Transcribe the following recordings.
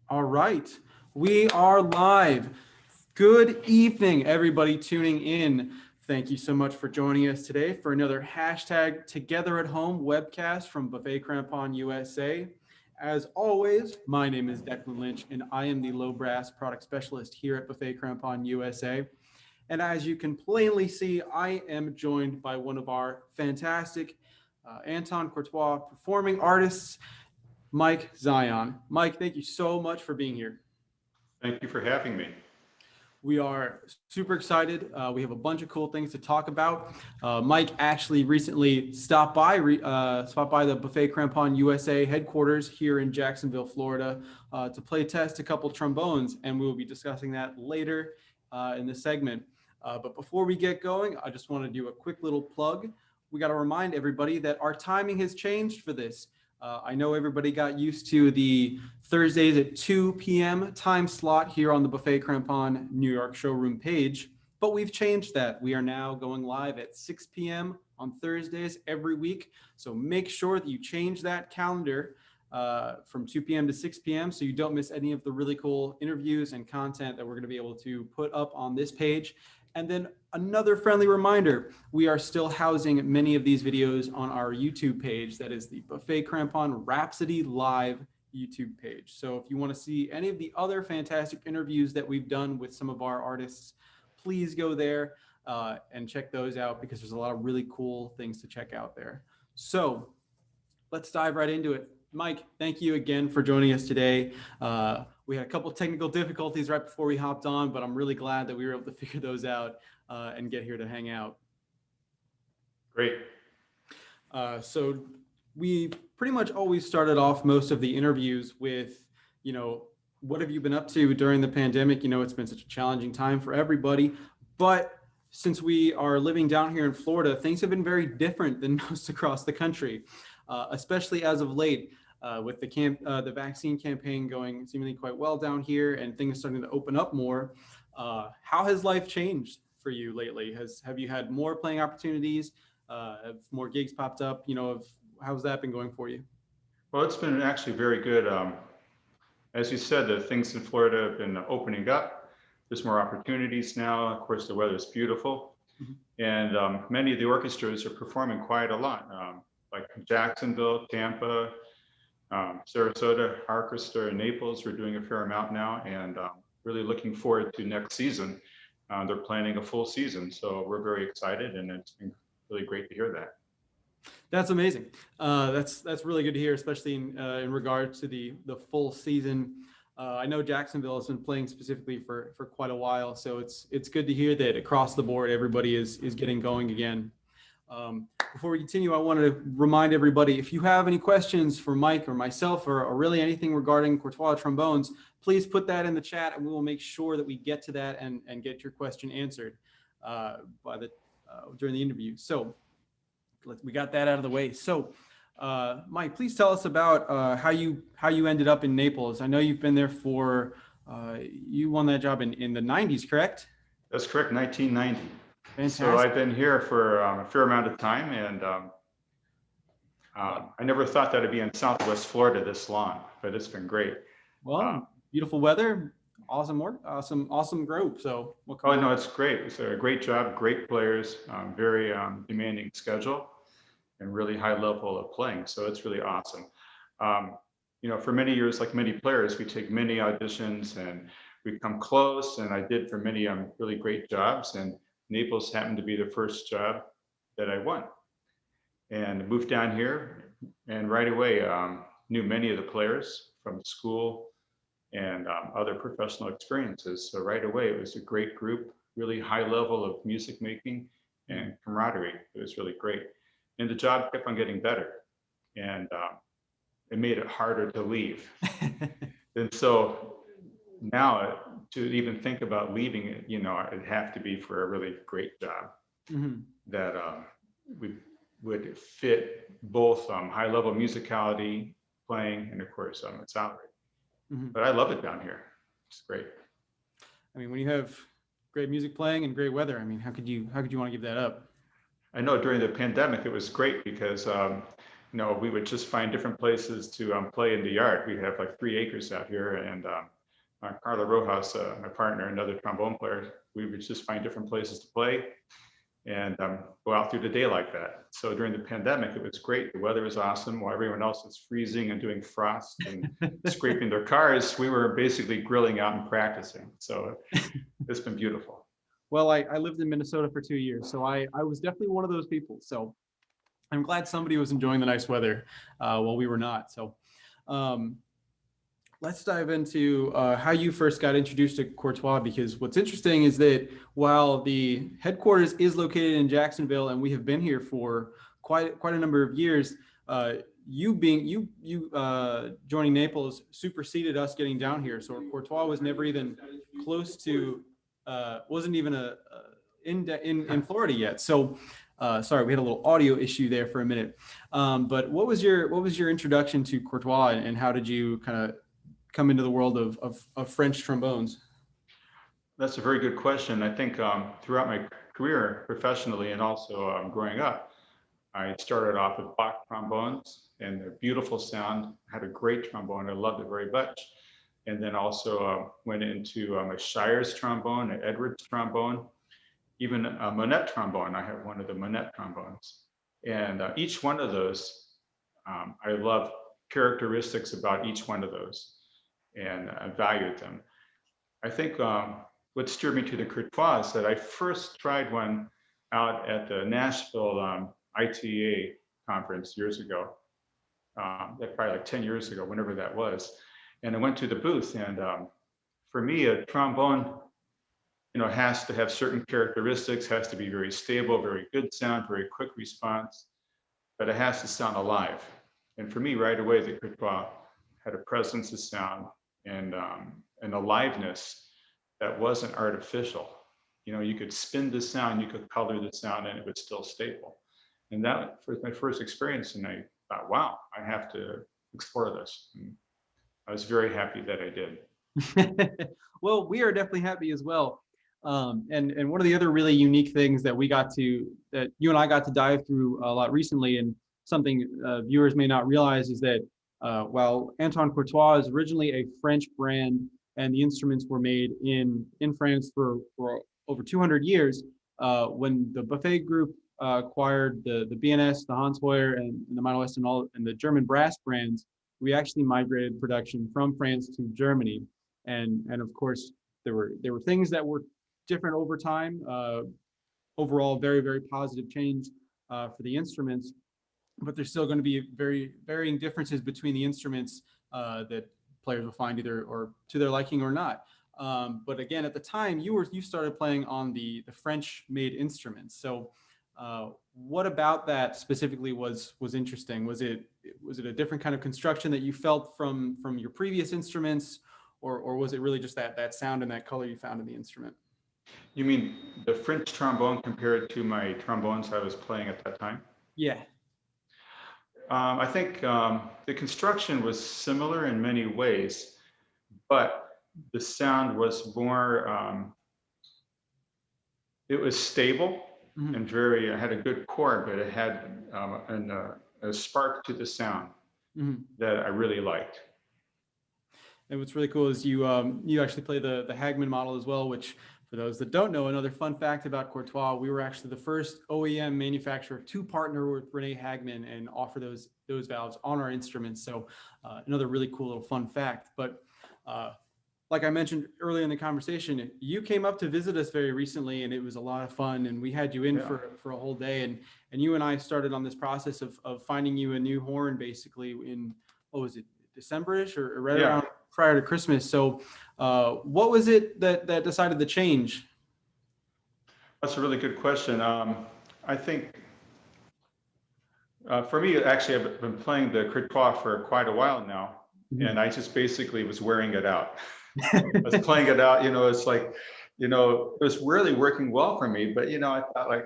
All right, we are live. Good evening, everybody tuning in. Thank you so much for joining us today for another hashtag Together at Home webcast from Buffet Crampon USA. As always, my name is Declan Lynch, and I am the low brass product specialist here at Buffet Crampon USA. And as you can plainly see, I am joined by one of our fantastic Anton Courtois performing artists, Mike Zion. Mike, thank you so much for being here. Thank you for having me. We are super excited. We have a bunch of cool things to talk about. Mike actually recently stopped by the Buffet Crampon USA headquarters here in Jacksonville, Florida, to play test a couple trombones, and we will be discussing that later in this segment. But before we get going, I just want to do a quick little plug. We got to remind everybody that our timing has changed for this. I know everybody got used to the Thursdays at 2 p.m. time slot here on the Buffet Crampon New York showroom page, but we've changed that. We are now going live at 6 p.m. on Thursdays every week. So make sure that you change that calendar from 2 p.m. to 6 p.m. so you don't miss any of the really cool interviews and content that we're going to be able to put up on this page. And then another friendly reminder, we are still housing many of these videos on our YouTube page. That is the Buffet Crampon Rhapsody Live YouTube page. So if you want to see any of the other fantastic interviews that we've done with some of our artists, please go there and check those out because there's a lot of really cool things to check out there. So let's dive right into it. Mike, thank you again for joining us today. We had a couple technical difficulties right before we hopped on, but I'm really glad that we were able to figure those out and get here to hang out. Great. So we pretty much always started off most of the interviews with, what have you been up to during the pandemic? It's been such a challenging time for everybody, but since we are living down here in Florida, things have been very different than most across the country, especially as of late. With the vaccine campaign going seemingly quite well down here and things starting to open up more, how has life changed for you lately? Have you had more playing opportunities? Have more gigs popped up? How's that been going for you? Well, it's been actually very good. As you said, the things in Florida have been opening up. There's more opportunities now. Of course, the weather is beautiful. Mm-hmm. And many of the orchestras are performing quite a lot, like Jacksonville, Tampa, Sarasota, Orchestra, and Naples. We're doing a fair amount now, and really looking forward to next season. They're planning a full season, so we're very excited, and it's been really great to hear that. That's amazing. That's really good to hear, especially in regards to the full season. I know Jacksonville has been playing specifically for quite a while, so it's good to hear that across the board everybody is getting going again. Before we continue, I wanted to remind everybody, if you have any questions for Mike or myself or really anything regarding Courtois trombones, please put that in the chat and we will make sure that we get to that and get your question answered during the interview. So we got that out of the way. So Mike, please tell us about how you ended up in Naples. I know you've been there you won that job in the 90s, correct? That's correct, 1990. Fantastic. So I've been here for a fair amount of time, and I never thought that I'd be in Southwest Florida this long, but it's been great. Well, beautiful weather, awesome work, awesome group. So no, it's great. It's a great job, great players, very demanding schedule, and really high level of playing. So it's really awesome. For many years, like many players, we take many auditions and we come close, and I did for many really great jobs, and Naples happened to be the first job that I won, and moved down here, and right away knew many of the players from school and other professional experiences. So right away, it was a great group, really high level of music making and camaraderie. It was really great. And the job kept on getting better, and it made it harder to leave. And so now to even think about leaving it, it'd have to be for a really great job that would fit both high level musicality, playing, and of course salary. But I love it down here. It's great. I mean, when you have great music playing and great weather, I mean, how could you want to give that up? I know during the pandemic it was great because we would just find different places to play in the yard. We have like 3 acres out here, and Carla Rojas, my partner, another trombone player, we would just find different places to play and go out through the day like that. So during the pandemic, it was great. The weather was awesome. While everyone else was freezing and doing frost and scraping their cars, we were basically grilling out and practicing. So it's been beautiful. Well, I lived in Minnesota for 2 years, so I was definitely one of those people. So I'm glad somebody was enjoying the nice weather while we were not. So um, let's dive into how you first got introduced to Courtois, because what's interesting is that while the headquarters is located in Jacksonville and we have been here for quite a number of years, you joining Naples superseded us getting down here. So Courtois was never even close to, wasn't even in Florida yet. So sorry, we had a little audio issue there for a minute. But what was your introduction to Courtois, and how did you kind of come into the world of French trombones? That's a very good question. I think throughout my career professionally and also growing up, I started off with Bach trombones and their beautiful sound. I had a great trombone. I loved it very much. And then also went into a Shires trombone, an Edwards trombone, even a Monette trombone. I have one of the Monette trombones. And each one of those, I love characteristics about each one of those, and I valued them. I think what steered me to the Courtois is that I first tried one out at the Nashville ITA conference years ago, probably like 10 years ago, whenever that was. And I went to the booth, and for me, a trombone, has to have certain characteristics, has to be very stable, very good sound, very quick response, but it has to sound alive. And for me, right away, the Courtois had a presence of sound and an aliveness that wasn't artificial. You could spin the sound, you could color the sound, and it was still stable. And that was my first experience, and I thought, wow, I have to explore this. And I was very happy that I did. Well, we are definitely happy as well. And one of the other really unique things that that you and I got to dive through a lot recently, and something viewers may not realize, is that while Anton Courtois is originally a French brand and the instruments were made in France for over 200 years, when the Buffet Group acquired the BNS, the Hans Hoyer, and the Mano West, and the German brass brands, we actually migrated production from France to Germany. And of course, there were things that were different over time. Overall, very, very positive change for the instruments, but there's still going to be very varying differences between the instruments that players will find either or to their liking or not. But again, at the time, you started playing on the French-made instruments. So what about that specifically was interesting? Was it a different kind of construction that you felt from your previous instruments, or was it really just that sound and that color you found in the instrument? You mean the French trombone compared to my trombones I was playing at that time? Yeah. I think the construction was similar in many ways, but the sound was more, it was stable and had a good core, but it had a spark to the sound that I really liked. And what's really cool is you actually play the Hagman model as well, which, for those that don't know, another fun fact about Courtois, we were actually the first OEM manufacturer to partner with Rene Hagman and offer those valves on our instruments. So another really cool little fun fact. But like I mentioned earlier in the conversation, you came up to visit us very recently, and it was a lot of fun. And we had you in for a whole day, and you and I started on this process of finding you a new horn, basically in, what was it, December-ish or right around prior to Christmas. So what was it that decided to change? That's a really good question. I think for me, actually, I've been playing the Courtois for quite a while now, and I just basically was wearing it out. I was playing it out, it's like, it was really working well for me, but, I thought, like,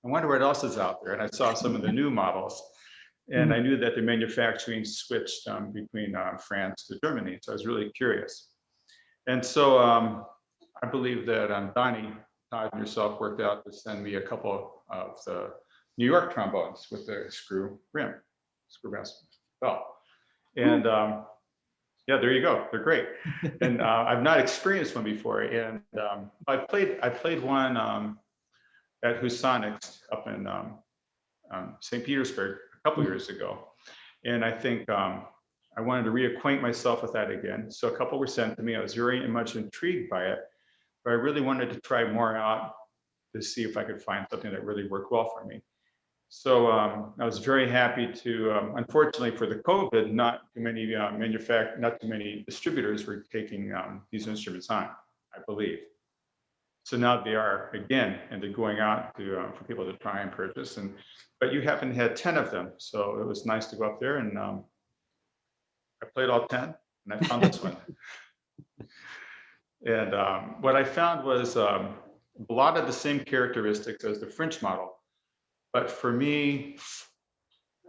I wonder what else is out there. And I saw some of the new models, and I knew that the manufacturing switched between France to Germany. So I was really curious. And so I believe that Donnie, Todd, and yourself worked out to send me a couple of the New York trombones with the screw rim. screw bass bell. And yeah, there you go. They're great. And I've not experienced one before. And I played one at Husonics up in St. Petersburg a couple years ago. And I think I wanted to reacquaint myself with that again. So a couple were sent to me. I was very much intrigued by it, but I really wanted to try more out to see if I could find something that really worked well for me. So I was very happy to, unfortunately for the COVID, not too many distributors were taking these instruments on, I believe. So now they are again, and they're going out to for people to try and purchase. But you happen to have 10 of them, so it was nice to go up there, and I played all 10, and I found this one. And what I found was a lot of the same characteristics as the French model. But for me,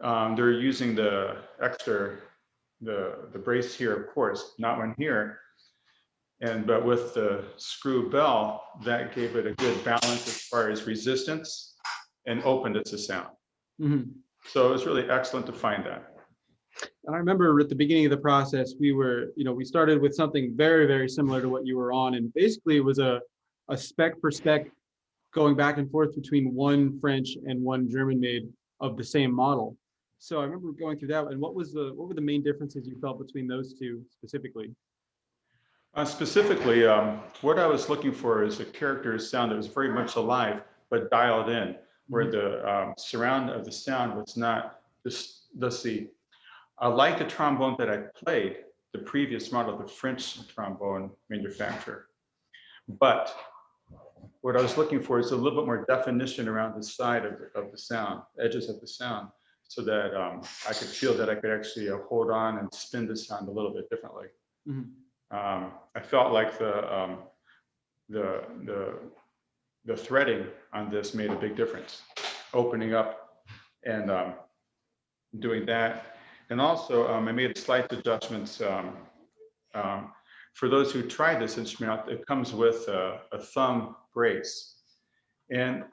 they're using the extra, the brace here, of course, not one here. But with the screw bell, that gave it a good balance as far as resistance and opened it to sound. Mm-hmm. So it was really excellent to find that. And I remember at the beginning of the process, we started with something very, very similar to what you were on. And basically it was a spec for spec going back and forth between one French and one German made of the same model. So I remember going through that. And what were the main differences you felt between those two specifically? Specifically, what I was looking for is a character sound that was very much alive, but dialed in, where the surround of the sound was not just, let's see, like the trombone that I played, the previous model, the French trombone manufacturer. But what I was looking for is a little bit more definition around the side of the sound, edges of the sound, so that I could feel that I could actually hold on and spin the sound a little bit differently. Mm-hmm. I felt like the threading on this made a big difference, opening up and doing that. And also I made slight adjustments. For those who tried this instrument, it comes with a thumb brace. And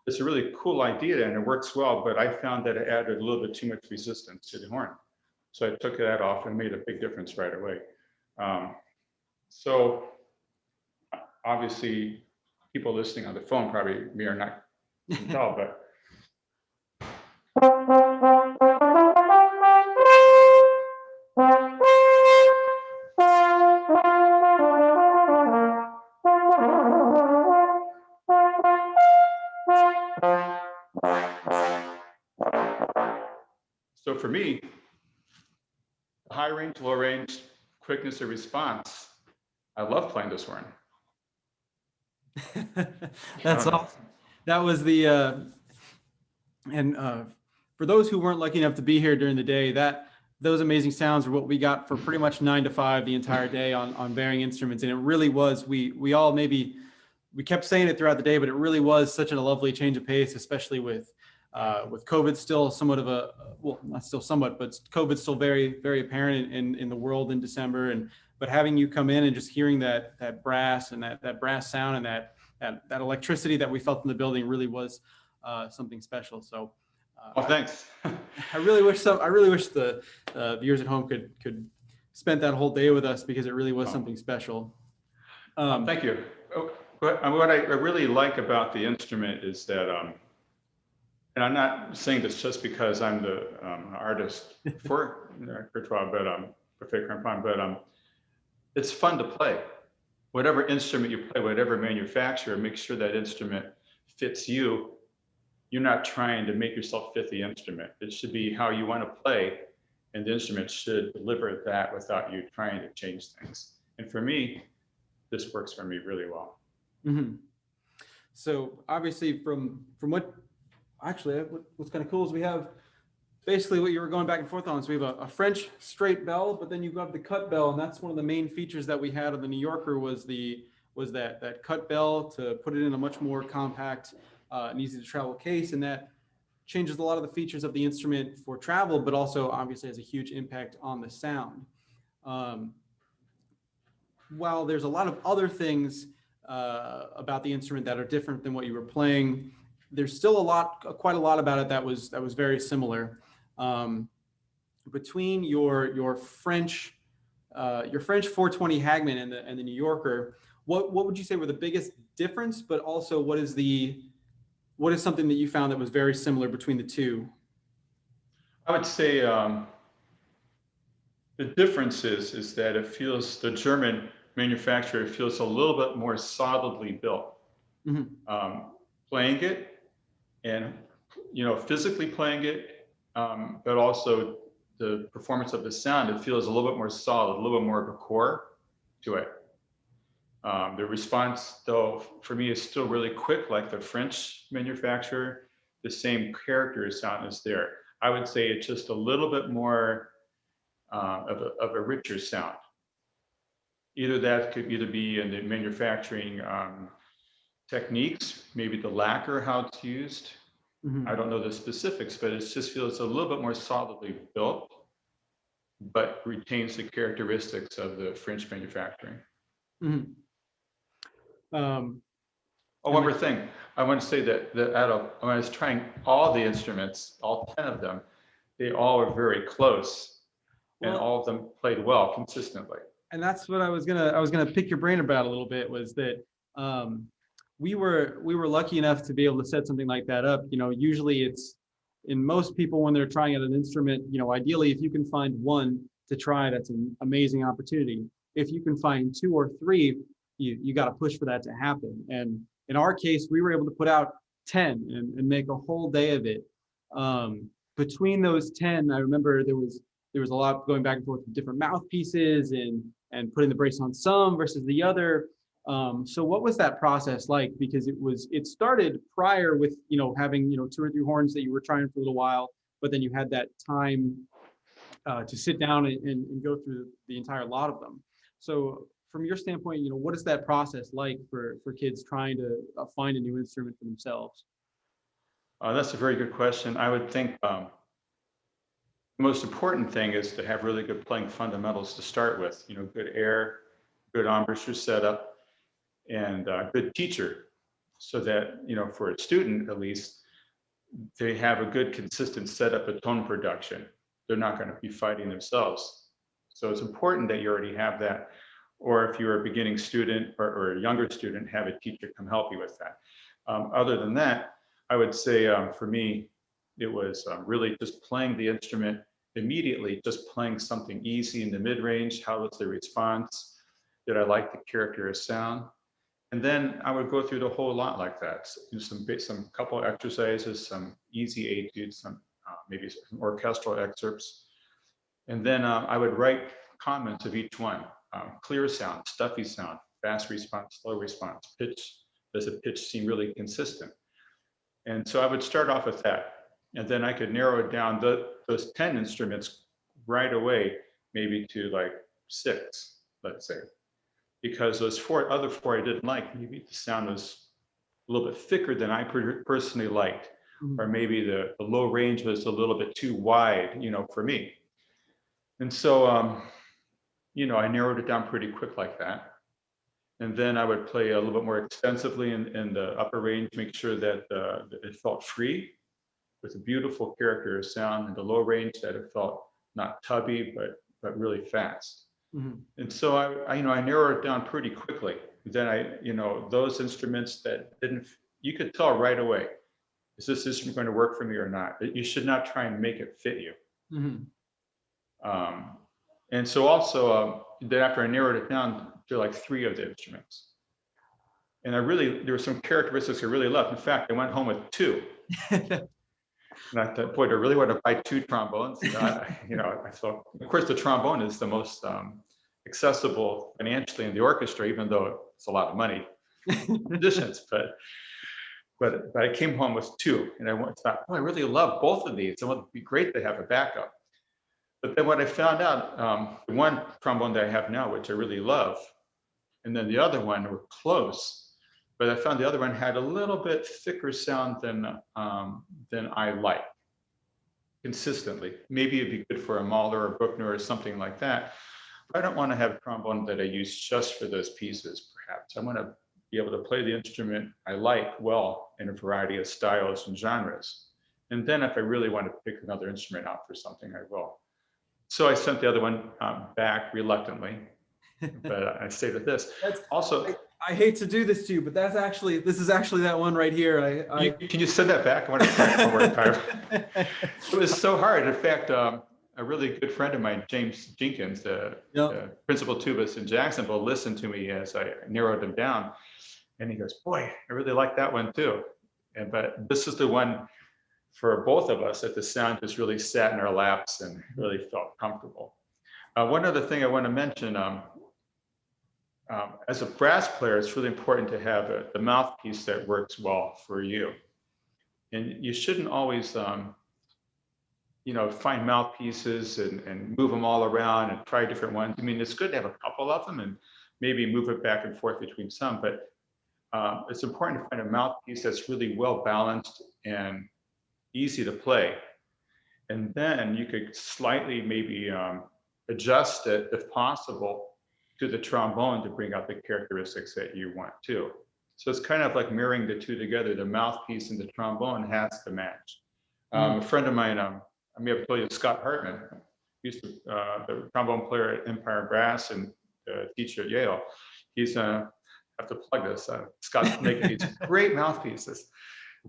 it's a really cool idea and it works well, but I found that it added a little bit too much resistance to the horn. So I took that off and made a big difference right away. So obviously people listening on the phone probably may or not can tell, but so for me, high range, low range, quickness of response, I love playing this horn. That's awesome. That was the for those who weren't lucky enough to be here during the day, those amazing sounds are what we got for pretty much 9 to 5 the entire day on varying instruments. And it really was, we all we kept saying it throughout the day, but it really was such a lovely change of pace, especially with COVID still somewhat of a, well, not still somewhat, but COVID still very, very apparent in the world in December. But having you come in and just hearing that brass and that brass sound and that electricity that we felt in the building really was something special. So, well, thanks. I really wish the viewers at home could spend that whole day with us, because it really was something special. Thank you. But what I really like about the instrument is that, and I'm not saying this just because I'm the artist for repertoire, but Buffet Crampon, but it's fun to play. Whatever instrument you play, whatever manufacturer, make sure that instrument fits you. You're not trying to make yourself fit the instrument. It should be how you want to play, and the instrument should deliver that without you trying to change things. And for me, this works for me really well. Mm-hmm. So obviously what's kind of cool is we have basically what you were going back and forth on. So we have a French straight bell, but then you have the cut bell, and that's one of the main features that we had on the New Yorker was that cut bell, to put it in a much more compact and easy to travel case, and that changes a lot of the features of the instrument for travel, but also obviously has a huge impact on the sound. While there's a lot of other things about the instrument that are different than what you were playing, there's still quite a lot about it that was very similar. between your French 420 Hagman and the New Yorker, what would you say were the biggest difference, but also what is something that you found that was very similar between the two? I would say the difference is that the German manufacturer feels a little bit more solidly built. Mhm. Playing it and, physically playing it, but also the performance of the sound, it feels a little bit more solid, a little bit more of a core to it. The response, though, for me is still really quick, like the French manufacturer. The same character sound is there. I would say it's just a little bit more of a richer sound. Either that could either be in the manufacturing techniques, maybe the lacquer, how it's used. I Mhm. don't know the specifics, but it just feels a little bit more solidly built, but retains the characteristics of the French manufacturing. Mhm. Um, Oh, and one like, more thing. I want to say that when I was trying all the instruments, all 10 of them, they all were very close and well, all of them played well consistently. and that's what I was gonna pick your brain about a little bit, was that um, we were lucky enough to be able to set something like that up. Usually it's, in most people when they're trying out an instrument, ideally if you can find one to try, that's an amazing opportunity. If you can find two or three, you got to push for that to happen. And in our case, we were able to put out 10 and make a whole day of it. Between those 10, I remember there was a lot going back and forth with different mouthpieces and putting the brace on some versus the other. So what was that process like? Because it started prior with having two or three horns that you were trying for a little while, but then you had that time to sit down and go through the entire lot of them. So from your standpoint, what is that process like for kids trying to find a new instrument for themselves? That's a very good question. I would think the most important thing is to have really good playing fundamentals to start with. Good air, good embouchure setup, and a good teacher, so that for a student at least, they have a good consistent setup of tone production. They're not going to be fighting themselves. So it's important that you already have that. Or if you're a beginning student or a younger student, have a teacher come help you with that. Other than that, I would say for me, it was really just playing the instrument immediately, just playing something easy in the mid range. How was the response? Did I like the character of sound? And then I would go through the whole lot like that. So, some couple exercises, some easy etudes, some maybe some orchestral excerpts, and then I would write comments of each one: clear sound, stuffy sound, fast response, slow response, pitch. Does the pitch seem really consistent? And so I would start off with that, and then I could narrow it down those 10 instruments right away, maybe to like 6, let's say, because those other four I didn't like. Maybe the sound was a little bit thicker than I personally liked, or Mhm. maybe the low range was a little bit too wide, for me. And so, I narrowed it down pretty quick like that. And then I would play a little bit more extensively in the upper range, make sure that it felt free with a beautiful character of sound, and the low range that it felt not tubby, but really fast. Mhm. And so I narrowed it down pretty quickly. Then those instruments that didn't, you could tell right away, is this instrument going to work for me or not? You should not try and make it fit you. Mhm. Um, and so also, then after I narrowed it down to like 3 of the instruments, and there were some characteristics I really loved. In fact, I went home with 2. And I thought, boy, do I really want to buy 2 trombones? I thought, of course, the trombone is the most accessible financially in the orchestra, even though it's a lot of money, musicians. But I came home with 2, and thought, oh, I really love both of these. It would be great to have a backup. But then what I found out, the one trombone that I have now, which I really love, and then the other one were close, but I found the other one had a little bit thicker sound than I like consistently. Maybe it'd be good for a Mahler or Bruckner or something like that. But I don't want to have a trombone that I use just for those pieces, perhaps. I want to be able to play the instrument I like well in a variety of styles and genres. And then if I really want to pick another instrument out for something, I will. So I sent the other one back reluctantly, but I stayed with this. That's Also, I hate to do this to you, but this is actually that one right here. can you send that back? I want to try it one more time. I It was so hard. In fact, a really good friend of mine, James Jenkins, Yep. the principal tubist in Jacksonville, listened to me as I narrowed them down. And he goes, boy, I really like that one too. But this is the one for both of us that the sound just really sat in our laps and really felt comfortable. One other thing I want to mention, as a brass player, it's really important to have the mouthpiece that works well for you. And you shouldn't always, find mouthpieces and move them all around and try different ones. I mean, it's good to have a couple of them and maybe move it back and forth between some, but it's important to find a mouthpiece that's really well balanced and easy to play. And then you could slightly maybe adjust it, if possible, to the trombone to bring out the characteristics that you want too. So it's kind of like mirroring the two together. The mouthpiece and the trombone has to match. A friend of mine, I may have told you, Scott Hartman, used to the trombone player at Empire Brass and teacher at Yale. He's have to plug this. Scott's making these great mouthpieces.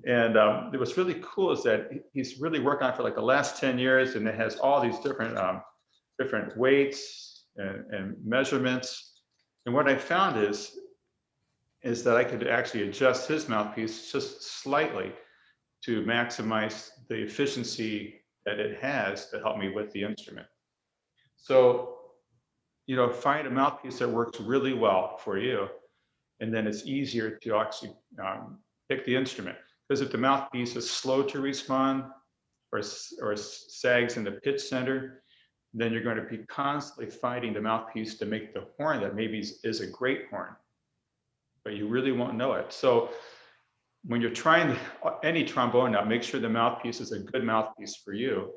And what's really cool is that he's really worked on it for like the last 10 years, and it has all these different different weights and measurements. And what I found is that I could actually adjust his mouthpiece just slightly to maximize the efficiency that it has to help me with the instrument. So, find a mouthpiece that works really well for you, and then it's easier to actually pick the instrument. Because if the mouthpiece is slow to respond or sags in the pitch center, then you're going to be constantly fighting the mouthpiece to make the horn that maybe is a great horn, but you really won't know it. So when you're trying any trombone out, make sure the mouthpiece is a good mouthpiece for you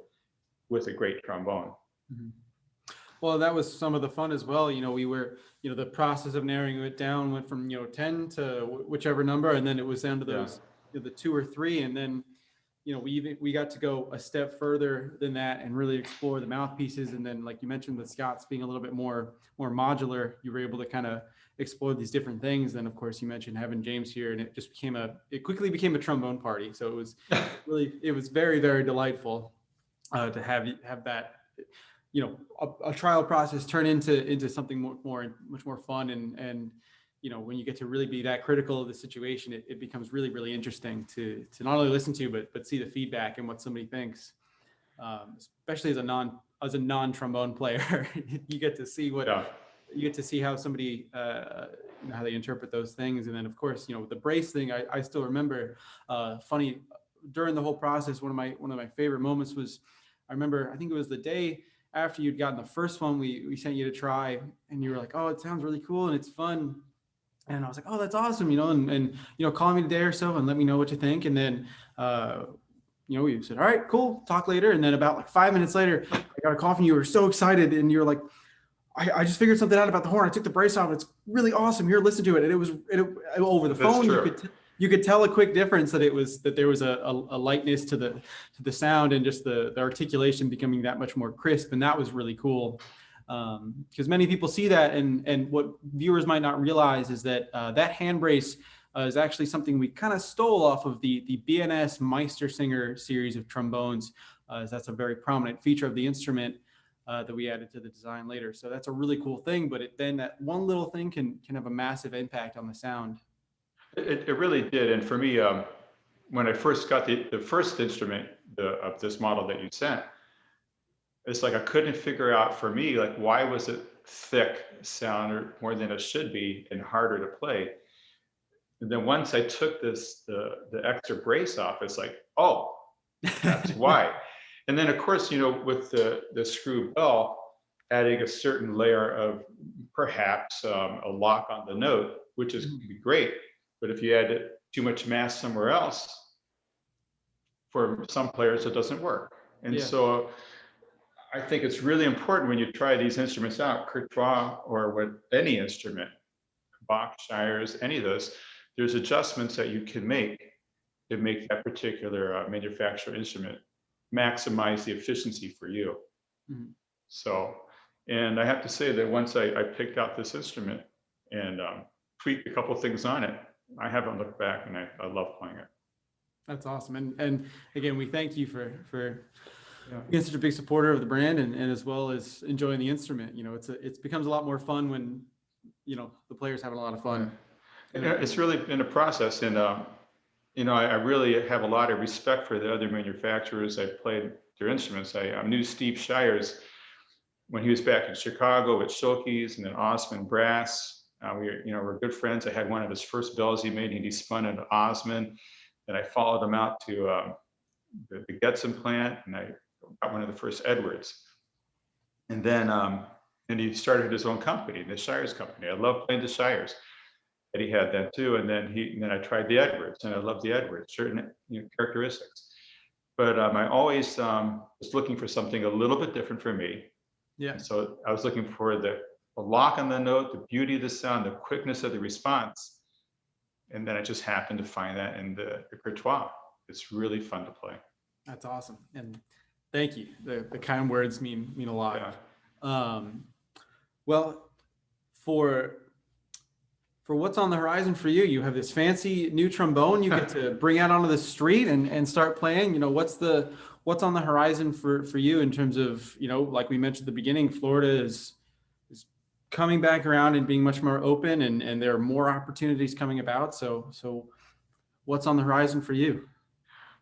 with a great trombone. Mm-hmm. Well, that was some of the fun as well. We were, the process of narrowing it down went from, 10 to whichever number, and then it was down to those, the 2 or 3. And then, we got to go a step further than that and really explore the mouthpieces. And then, like you mentioned, with Scott's being a little bit more modular, you were able to kind of explore these different things. Then, of course, you mentioned having James here, and it quickly became a trombone party. So it was it was very, very delightful to have that, a trial process turn into something much more fun. And when you get to really be that critical of the situation, it becomes really, really interesting to not only listen to, but see the feedback and what somebody thinks, especially as a non-trombone player. You get to see you get to see how somebody, how they interpret those things. And then, of course, the brace thing, I still remember, funny, during the whole process, one of my favorite moments was, I remember, I think it was the day after you'd gotten the first one, we sent you to try, and you were like, oh, it sounds really cool and it's fun. And I was like, oh, that's awesome, and call me a day or so and let me know what you think. And then, we said, all right, cool, talk later. And then about like 5 minutes later, I got a call from you. You were so excited, and you're like, I just figured something out about the horn. I took the brace off. It's really awesome. Here, listen to it. And it was over the phone. You could tell a quick difference that there was a lightness to the sound, and just the articulation becoming that much more crisp. And that was really cool. Because many people see that, and what viewers might not realize is that that hand brace is actually something we kind of stole off of the BNS Meistersinger series of trombones. As that's a very prominent feature of the instrument that we added to the design later. So that's a really cool thing, but then that one little thing can have a massive impact on the sound. It really did. And for me, when I first got the first instrument of this model that you sent, it's like I couldn't figure out, for me, like, why was it thick sound more than it should be and harder to play? And then once I took the extra brace off, it's like, oh, that's why. And then, of course, with the screw bell, adding a certain layer of perhaps a lock on the note, which is great. But if you add too much mass somewhere else, for some players, it doesn't work. And so I think it's really important when you try these instruments out, Courtois or with any instrument, Bach, Shires, any of those, there's adjustments that you can make to make that particular manufacturer instrument maximize the efficiency for you. Mm-hmm. So, and I have to say that once I picked out this instrument and tweaked a couple things on it, I haven't looked back, and I love playing it. That's awesome. And again, we thank you for Yeah. being such a big supporter of the brand and as well as enjoying the instrument. It becomes a lot more fun when, the players having a lot of fun. It's really been a process, and I really have a lot of respect for the other manufacturers. I played their instruments. I knew Steve Shires when he was back in Chicago with Schulke's and then Osmond Brass. We're good friends. I had one of his first bells he made, and he spun into Osmond. And I followed him out to the Getson plant, and I got one of the first Edwards. And then he started his own company, the Shires Company. I love playing the Shires. And he had that too. And then I tried the Edwards, and I love the Edwards, certain characteristics. But I always was looking for something a little bit different for me. Yeah. So I was looking for the lock on the note, the beauty of the sound, the quickness of the response. And then I just happened to find that in the Courtois. It's really fun to play. That's awesome. And thank you. The kind words mean a lot. Yeah. Well, for what's on the horizon for you, you have this fancy new trombone you get to bring out onto the street and start playing. What's on the horizon for you in terms of, like we mentioned at the beginning, Florida is coming back around and being much more open, and there are more opportunities coming about. So what's on the horizon for you?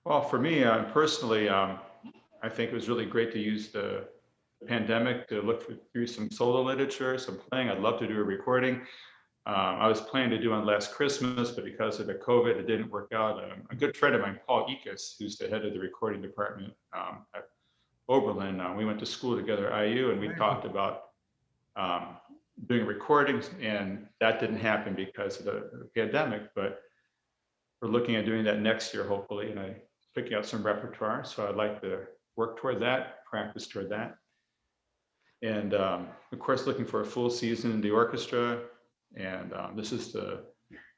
Well, for me personally, I think it was really great to use the pandemic to look through some solo literature, some playing. I'd love to do a recording. I was planning to do one last Christmas, but because of the COVID, it didn't work out. A good friend of mine, Paul Ekus, who's the head of the recording department at Oberlin, we went to school together at IU, and we talked about doing recordings, and that didn't happen because of the pandemic. But we're looking at doing that next year, hopefully, and I'm picking out some repertoire. So I'd like to work toward that, practice toward that. And of course, looking for a full season in the orchestra. And this is the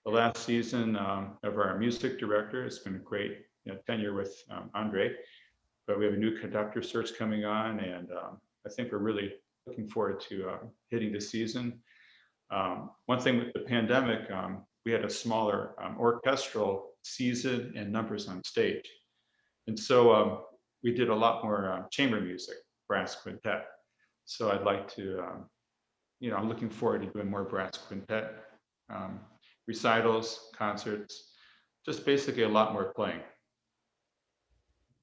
last season of our music director. It's been a great tenure with Andre, but we have a new conductor search coming on, and I think we're really looking forward to hitting the season. One thing with the pandemic, we had a smaller orchestral season and numbers on stage. And so we did a lot more chamber music, brass quintet. So I'd like to, I'm looking forward to doing more brass quintet recitals, concerts, just basically a lot more playing.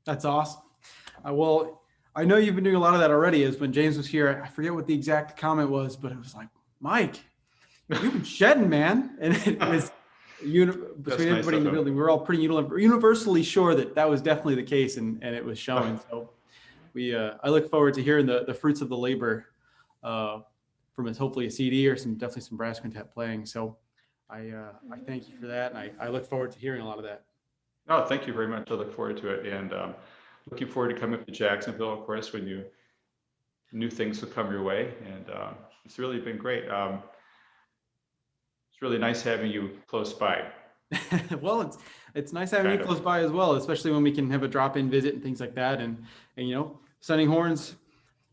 That's awesome. Well, I know you've been doing a lot of that already. As when James was here, I forget what the exact comment was, but it was like, Mike, you've been shedding, man. And it was between everybody in the building, we were all pretty universally sure that was definitely the case, and it was showing. So I look forward to hearing the fruits of the labor from hopefully a CD or definitely some brass quintet playing. So I thank you for that, and I look forward to hearing a lot of that. Oh, thank you very much. I look forward to it, and looking forward to coming up to Jacksonville, of course, when new things will come your way. And it's really been great. It's really nice having you close by. Well, it's nice having you close by as well, especially when we can have a drop-in visit and things like that. And sending horns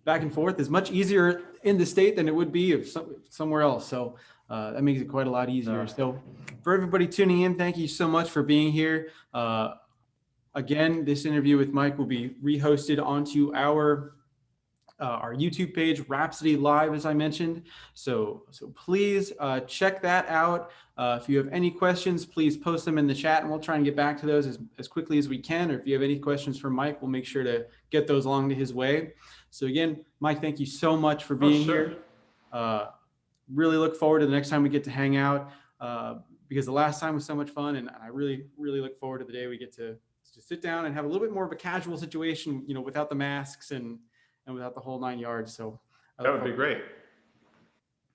back and forth is much easier in the state than it would be if somewhere else. So that makes it quite a lot easier. So for everybody tuning in, thank you so much for being here. Again, this interview with Mike will be rehosted onto our YouTube page, Rhapsody Live, as I mentioned. So please check that out. If you have any questions, please post them in the chat, and we'll try and get back to those as quickly as we can. Or if you have any questions for Mike, we'll make sure to get those along to his way. So again, Mike, thank you so much for being here. Really look forward to the next time we get to hang out, because the last time was so much fun, and I really, really look forward to the day we get to sit down and have a little bit more of a casual situation, without the masks and without the whole 9 yards. So that would be great.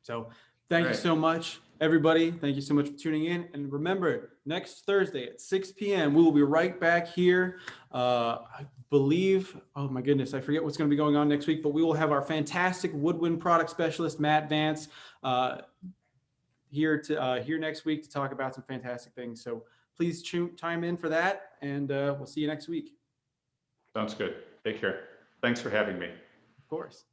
So thank you so much, everybody. Thank you so much for tuning in. And remember, next Thursday at 6 p.m., we will be right back here. I believe, oh my goodness, I forget what's going to be going on next week, but we will have our fantastic woodwind product specialist, Matt Vance, here next week to talk about some fantastic things. So please chime in for that, and we'll see you next week. Sounds good. Take care. Thanks for having me. Of course.